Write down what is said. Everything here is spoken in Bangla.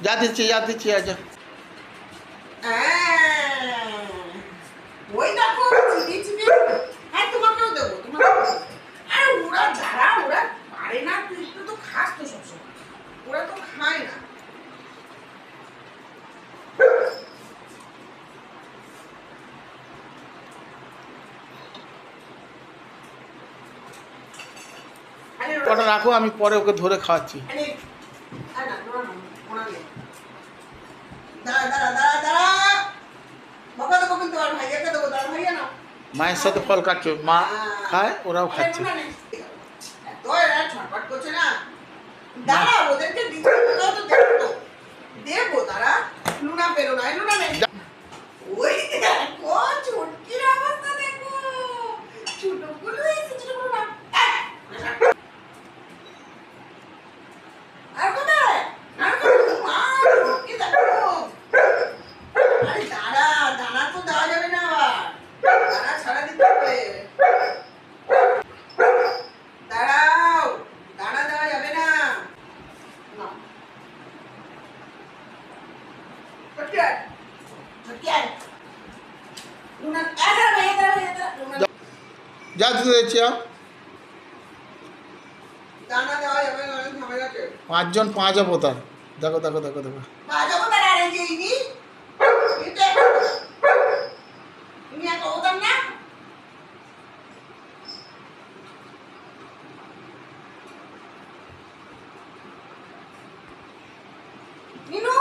যা দিচ্ছি আচ্ছা। ওই দেখো চিনি চিনি। হ্যাঁ তোমাকেও দেবো তোমাকেও দেবো। আরে ওরা যারা ওরা পারে না, তুই একটু তো খাস তো সবসময়, ওরা তো খায় না। কটা রাখো, আমি পরে ওকে ধরে খাওয়াচ্ছি। মায়ের সাথে ফল কাটছো, মা খায়, ওরাও খাচ্ছে। দেবো তারা লুনা পেলো না, লুনা নেই। ওই দেখো চুটকির অবস্থা দেখো, ছোটগুলো হয়েছে, ছোটগুলো না। আর কোথায় আর কোথায় মা চুটকি দেখো। আরে দাঁড়া, দানা তো দেওয়া যাবে না, আবার দানা ছাড়া দিতে হবে। দাঁড়াও, দানা দেওয়া যাবে না। চুটকি আয়, চুটকি আয়। লুনা এদারা ভাই, এদারা ভাই, এদারা লুনা। যা দিতে দিচ্ছি। দানা দেওয়া যাবে না, অনেক ঝামেলা আছে। 5 জন 5 অবতার। দেখো। পাঁচ অবতার আর এই যে ইনি, এটা ইনি এক অবতার না। নিনু